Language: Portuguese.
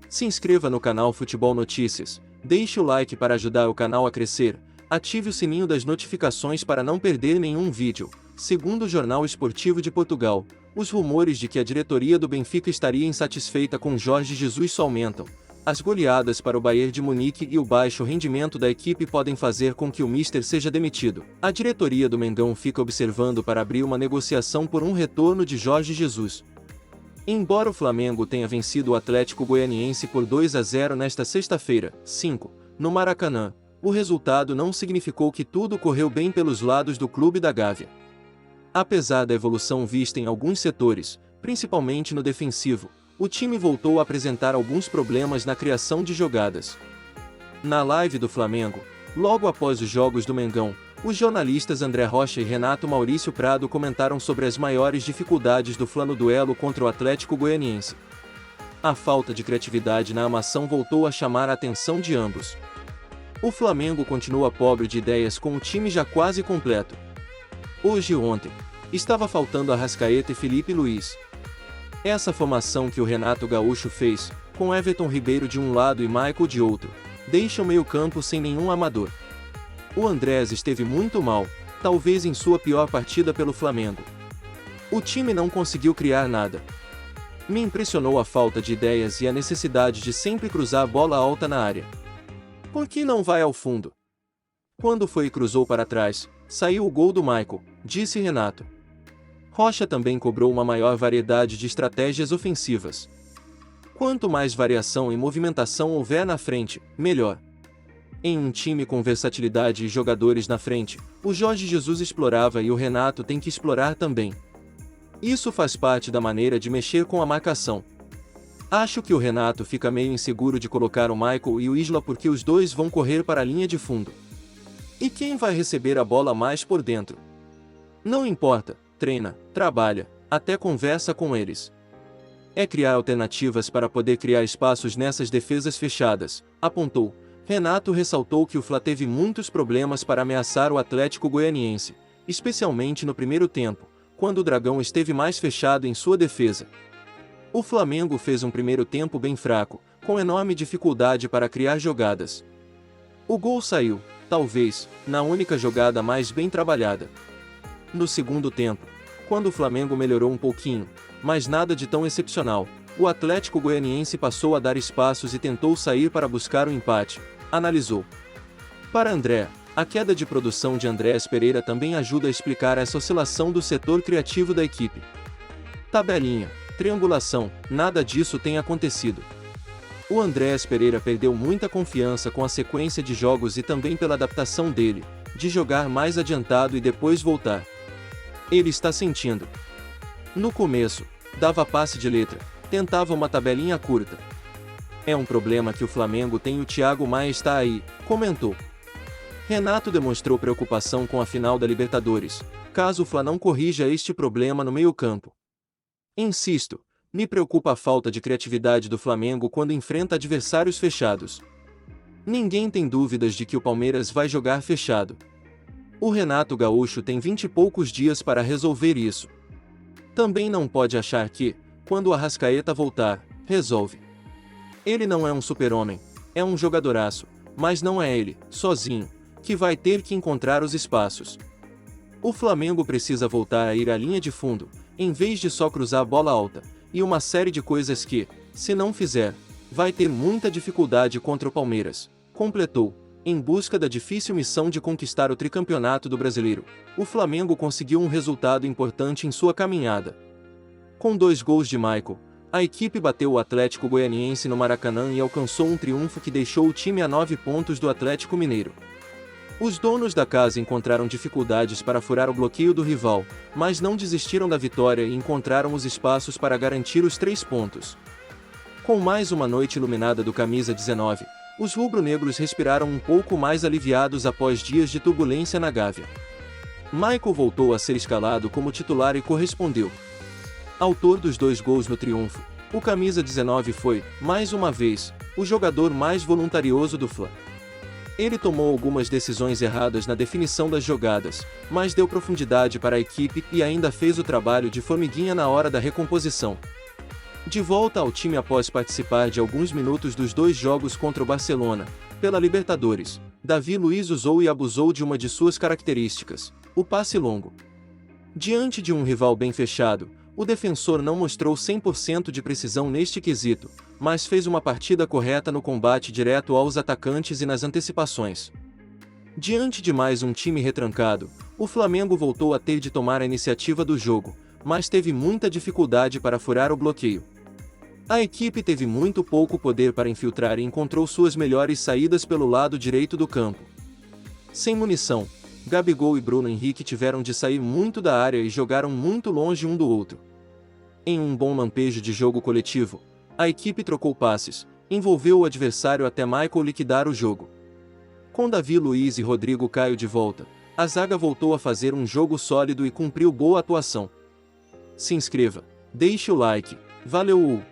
Se inscreva no canal Futebol Notícias, deixe o like para ajudar o canal a crescer, ative o sininho das notificações para não perder nenhum vídeo. Segundo o Jornal Esportivo de Portugal, os rumores de que a diretoria do Benfica estaria insatisfeita com Jorge Jesus só aumentam. As goleadas para o Bayern de Munique e o baixo rendimento da equipe podem fazer com que o Mister seja demitido. A diretoria do Mengão fica observando para abrir uma negociação por um retorno de Jorge Jesus. Embora o Flamengo tenha vencido o Atlético Goianiense por 2-0 nesta sexta-feira, 5, no Maracanã, o resultado não significou que tudo correu bem pelos lados do clube da Gávea. Apesar da evolução vista em alguns setores, principalmente no defensivo, o time voltou a apresentar alguns problemas na criação de jogadas. Na live do Flamengo, logo após os jogos do Mengão, os jornalistas André Rocha e Renato Maurício Prado comentaram sobre as maiores dificuldades do Fla no duelo contra o Atlético Goianiense. A falta de criatividade na armação voltou a chamar a atenção de ambos. O Flamengo continua pobre de ideias com o time já quase completo. Hoje e ontem, estava faltando Arrascaeta e Felipe Luiz. Essa formação que o Renato Gaúcho fez, com Everton Ribeiro de um lado e Michael de outro, deixa o meio-campo sem nenhum amador. O Andrés esteve muito mal, talvez em sua pior partida pelo Flamengo. O time não conseguiu criar nada. Me impressionou a falta de ideias e a necessidade de sempre cruzar a bola alta na área. Por que não vai ao fundo? Quando foi e cruzou para trás, saiu o gol do Michael, disse Renato. Rocha também cobrou uma maior variedade de estratégias ofensivas. Quanto mais variação e movimentação houver na frente, melhor. Em um time com versatilidade e jogadores na frente, o Jorge Jesus explorava e o Renato tem que explorar também. Isso faz parte da maneira de mexer com a marcação. Acho que o Renato fica meio inseguro de colocar o Michael e o Isla porque os dois vão correr para a linha de fundo. E quem vai receber a bola mais por dentro? Não importa, treina, trabalha, até conversa com eles. É criar alternativas para poder criar espaços nessas defesas fechadas, apontou. Renato ressaltou que o Fla teve muitos problemas para ameaçar o Atlético Goianiense, especialmente no primeiro tempo, quando o Dragão esteve mais fechado em sua defesa. O Flamengo fez um primeiro tempo bem fraco, com enorme dificuldade para criar jogadas. O gol saiu, talvez, na única jogada mais bem trabalhada. No segundo tempo, quando o Flamengo melhorou um pouquinho, mas nada de tão excepcional, o Atlético Goianiense passou a dar espaços e tentou sair para buscar o empate, analisou. Para André, a queda de produção de Andrés Pereira também ajuda a explicar essa oscilação do setor criativo da equipe. Tabelinha, triangulação, nada disso tem acontecido. O Andrés Pereira perdeu muita confiança com a sequência de jogos e também pela adaptação dele, de jogar mais adiantado e depois voltar. Ele está sentindo. No começo, dava passe de letra, tentava uma tabelinha curta. É um problema que o Flamengo tem e o Thiago Maia está aí, comentou. Renato demonstrou preocupação com a final da Libertadores, caso o Fla não corrija este problema no meio-campo. Insisto, me preocupa a falta de criatividade do Flamengo quando enfrenta adversários fechados. Ninguém tem dúvidas de que o Palmeiras vai jogar fechado. O Renato Gaúcho tem 20 e poucos dias para resolver isso. Também não pode achar que, quando o Arrascaeta voltar, resolve. Ele não é um super-homem, é um jogadoraço, mas não é ele, sozinho, que vai ter que encontrar os espaços. O Flamengo precisa voltar a ir à linha de fundo, em vez de só cruzar a bola alta, e uma série de coisas que, se não fizer, vai ter muita dificuldade contra o Palmeiras, completou. Em busca da difícil missão de conquistar o tricampeonato do Brasileiro, o Flamengo conseguiu um resultado importante em sua caminhada. Com 2 gols de Michael, a equipe bateu o Atlético Goianiense no Maracanã e alcançou um triunfo que deixou o time a 9 pontos do Atlético Mineiro. Os donos da casa encontraram dificuldades para furar o bloqueio do rival, mas não desistiram da vitória e encontraram os espaços para garantir os 3 pontos. Com mais uma noite iluminada do Camisa 19, os rubro-negros respiraram um pouco mais aliviados após dias de turbulência na Gávea. Michael voltou a ser escalado como titular e correspondeu. Autor dos 2 gols no triunfo, o Camisa 19 foi, mais uma vez, o jogador mais voluntarioso do Fla. Ele tomou algumas decisões erradas na definição das jogadas, mas deu profundidade para a equipe e ainda fez o trabalho de formiguinha na hora da recomposição. De volta ao time após participar de alguns minutos dos 2 jogos contra o Barcelona, pela Libertadores, Davi Luiz usou e abusou de uma de suas características, o passe longo. Diante de um rival bem fechado, o defensor não mostrou 100% de precisão neste quesito, mas fez uma partida correta no combate direto aos atacantes e nas antecipações. Diante de mais um time retrancado, o Flamengo voltou a ter de tomar a iniciativa do jogo, mas teve muita dificuldade para furar o bloqueio. A equipe teve muito pouco poder para infiltrar e encontrou suas melhores saídas pelo lado direito do campo. Sem munição, Gabigol e Bruno Henrique tiveram de sair muito da área e jogaram muito longe um do outro. Em um bom lampejo de jogo coletivo, a equipe trocou passes, envolveu o adversário até Michael liquidar o jogo. Com Davi Luiz e Rodrigo Caio de volta, a zaga voltou a fazer um jogo sólido e cumpriu boa atuação. Se inscreva, deixe o like, valeu!